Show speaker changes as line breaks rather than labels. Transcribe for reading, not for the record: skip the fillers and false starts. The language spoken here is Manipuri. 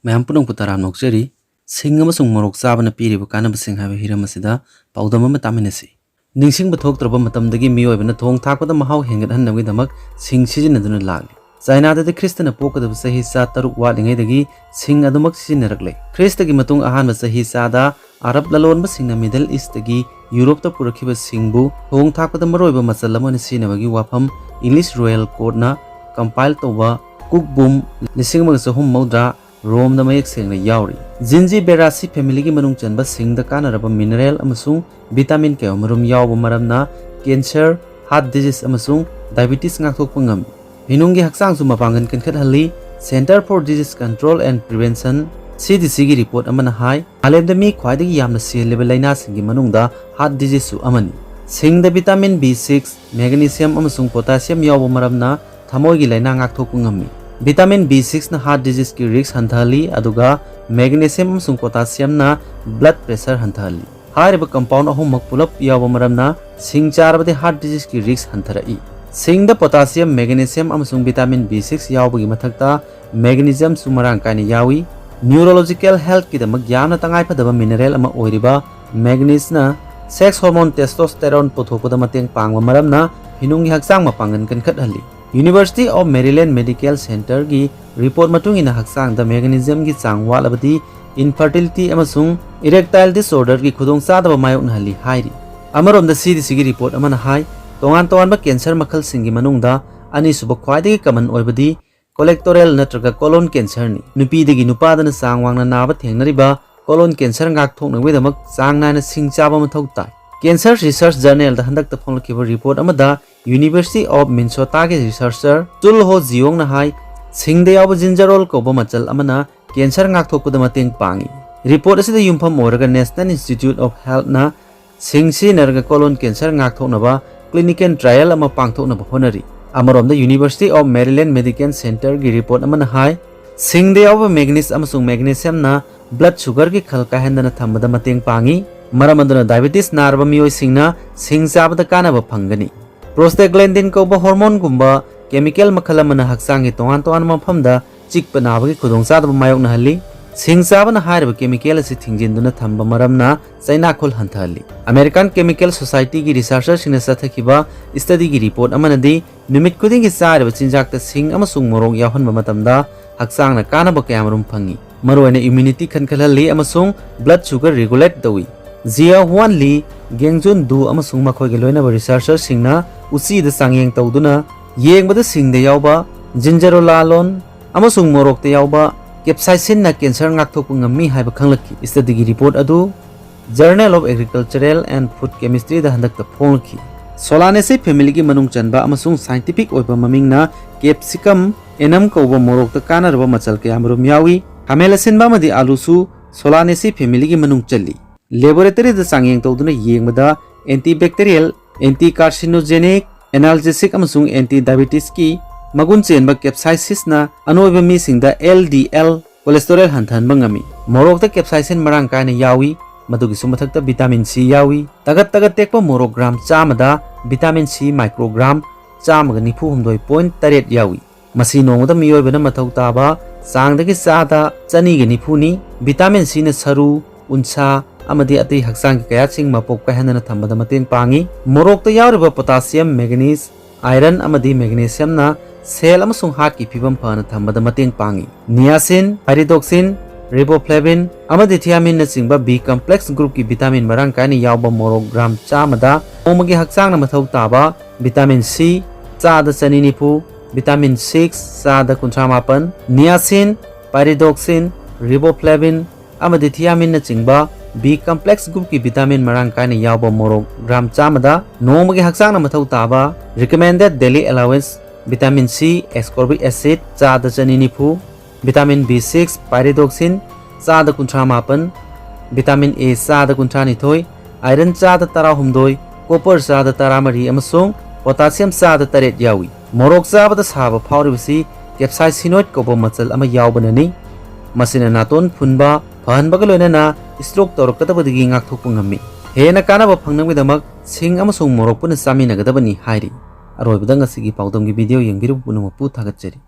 मैम पुनंग पुताराम नोक्चरी सिंग अमसुंग मोरोक चाबना पीरिब कानबसिंग हाबे हिरम असिदा पाउदम अमा तामिनसि निंगसिंग बथोक्त्रब मतमदगी मियोयबना थोंग थाकपदा महाव हेंगदहन्नबगिदमक सिंग सिजिनदुना लागली चाइनाददि ख्रिस्टना पोकदब सही सा तरुक वालिङैदगी सिंग अदुमक सिजिनरकले ख्रिस्टगी मतुंग अहानब सही सादा अरब ललोनब सिंगना मिडल ईस्टगी यूरोपता पुरखिब सिंगबु थोंग थाकपदा मरोयब मचल अमनि सिनबगी वाफम इंग्लिश रॉयल कोर्टना कंपाइल तौबा कुकबुम 1930 रोम द मयक सेंगना यावरी जिंजी बेरासी फैमिली की मनुंग चनबा सिंग द कानरब मिनरल अमसुंग विटामिन के मरुम याव मरमना कैंसर हार्ट डिजीज अमसुंग diabetes ngaktokpa ngam hinunggi haksang su mapangan kankat halli Centre for Disease Control and Prevention CDC की रिपोर्ट अमना हाई आलेमदा मी ख्वाइदगी यामना सेलेबे लाइना सिंगी मनुंगदा हार्ट डिजीज सु अमनी सिंग द विटामिन B6 मैग्नीशियम अमसुंग पोटेशियम याव मरमना थमोइगी लाइना ngaktokpa ngami विटामिन B6 ना हार्ट डिजीज की रिस्क हंथाली अदुगा मैग्नीशियम अमसुंग पोटेशियम ना ब्लड प्रेशर हंथाली हारिब कंपाउंड अहुमक पुलप याव मरमना सिंग चारबदे हार्ट डिजीज की रिस्क हंथरई सिंग द पोटेशियम मैग्नीशियम अमसुंग विटामिन B6 यावबगी मथक्ता मैग्नीशियम सुमरांग कायने यावी न्यूरोलॉजिकल हेल्थ की दमक यामना तंगाई फदबा मिनरल अमा ओइरिबा मैग्नीज ना सेक्स हार्मोन टेस्टोस्टेरोन पुथोकपदा मतेंग पांगबा मरमना हिनुंगी हक्सांग मपांगन कनखतहली University of Maryland Medical Centre की रिपोर्ट मतुंग इन हक्सांग द मैग्नीशियम की चांग वालबदी इनफर्टिलिटी अमसुंग इरेक्टाइल डिसऑर्डर की खुदोंग चादबा मायोकनहली हाइरि अमरोम द CDC की रिपोर्ट अमना हाई तोंगान तोंगानबा कैंसर मखल सिंगी मनुंगदा अनिसुब ख्वाइदगी कमन ओइबदी कोलेक्टोरल नत्रगा कोलोन कैंसर नि नुपीदगी नुपादना चांग वांगना नाबा थेंगनरिबा कोलोन कैंसर ngaktoknagwidamक चांग नायना सिंग चाबा मथौ ताई कैंसर रिसर्च जर्नल द हंदक फोंलखिबा रिपोर्ट अमदा यूनिवर्सिटी ऑफ मिन्सोटा के रिसर्चर चुल हो जियोंग ना हाई सिंगदे याव जिंजरोल कोबा मचल अमना कैंसर ngaktokpदा मतेंग पांगी रिपोर्ट असिदा युमफम ओरगा नेशनल इंस्टीट्यूट ऑफ हेल्थ ना सिंगसी नरगा colon cancer ngaktoknaba clinical trial अमा पांगथोकनबा होनरी अमरोम द University of Maryland Medical Centre की रिपोर्ट अमना हाई सिंगदे याव मैग्नीज अमसुंग मैग्नीशियम ना ब्लड शुगर की खल काहेंदना थंबदा मतेंग पांगी मरम अदुना डायबिटीज नारबा मियोय सिंगना सिंग चाबदा कानबा फंगनी प्रोस्टेग्लैंडिन कौबा हार्मोन गुम्बा केमिकल मखल अमना हक्सांगी तोंगान तोंगान मफमदा चिकपा नाबगी खुदोंचादबा मायोकनहल्ली सिंग चाबना हारिबा केमिकल असि थिंजिंदुना थंबा मरमना चाइनाखोल हंथहल्ली अमेरिकन केमिकल सोसाइटी की रिसर्चर सिंगना चथखिबा स्टडी की रिपोर्ट अमनदी नुमित खुदिंगी चारिबा चिंजाकता सिंग अमसुंग मोरोक यावहनबा मतमदा हक्सांगना कानबा कयामरुम फंगी मरोयना इम्यूनिटी खनखलहल्ली अमसुंग ब्लड शुगर रेगुलेट तौई Jia Huan Li Gengjun Du अमसुंग मखोयगे लोइनबा रिसर्चर सिंगना उसीदा सांगयेंग तौदुना येंगबदा सिंगदे यावबा जिंजरोलालोन अमसुंग मोरोकते यावबा कैप्साइसिन ना cancer ngaktokpa ngammi haiba khanglaki study की रिपोर्ट अदु Journal of Agricultural and Food Chemistry दा हंदकता फोंलखि सोलानेसी फैमिली की मनुंग चनबा अमसुंग साइंटिफिक ओइबा ममिंगना कैप्सिकम एनम कौबा मोरोकता कानरबा मचल कयामरुम यावी हामेलसिनबा मदि आलूसु सोलानेसी फैमिली की मनुंग चल्ली लेबोरेटरी द सांगयेंग तौदुना येंगबदा एंटीबैक्टीरियल एंटी कार्सिनोजेनिक एनाल्जेसिक अमसुंग एंटी डायबिटीज की मगुन चेनबा कैप्साइसिस ना अनोइबा मिसिंगदा LDL कोलेस्टेरोल हंथहनबा ngami मोरोकता कैप्साइसिन मरांग कायना यावी मदुगी सुमथक्ता विटामिन C यावी तगत तगत टेकपा मोरोक ग्राम चामदा विटामिन C माइक्रोग्राम चामगा 99.8 यावी मसी नोंगदा मियोइबना मथौ ताबा चांगदगी चादा 290 विटामिन C ना सरू उनसा अमदी अति हक्सांग कयासिंग मपोक कहनना थंबदा मतेंग पांगी मोरोकता यावरिबा पोटेशियम मैग्नीज आयरन अमदी मैग्नीशियम ना सेल अमसुंग हार्ट की फिबम फना थंबदा मतेंग पांगी नियासिन पायरिडोक्सिन रिबोफ्लेविन अमदी थियामिन ना चिंबा B कॉम्प्लेक्स ग्रुप की विटामिन मरांग कायने यावबा मोरोक ग्राम चामदा ओमगी हक्सांग ना मथौ ताबा विटामिन C चादा 290 विटामिन 6 चादा 59 नियासिन पायरिडोक्सिन रिबोफ्लेविन अमदी थियामिन ना चिंबा B कॉम्प्लेक्स ग्रुप की विटामिन मरांग कायने यावबा मोरोक ग्राम चामदा नोमगी हक्सांग ना मथौ ताबा recommended daily allowance vitamin C ascorbic acid चादा 290 विटामिन B6 पायरिडोक्सिन चादा 59 विटामिन A चादा 52 आयरन चादा 19 कॉपर चादा 13 अमसुंग पोटेशियम चादा 8 यावी मोरोक चाबदा साबा फावरिबसी कैप्साइसिनोइड कोबा मचल अमा यावबननी मसिना नातोन फुनबा फहनबगा लोइनना स्ट्रोक तौरकदबदगी ngaktokpa ngammi हेना कानबा फंगनबगिदमक सिंग अमसुंग मोरोक पुना चामिनगदबनी हाइरि अरोइबदा ngasi gi पाउदम gi वीडियो यंगबिरु पुनमपु थागतचरी।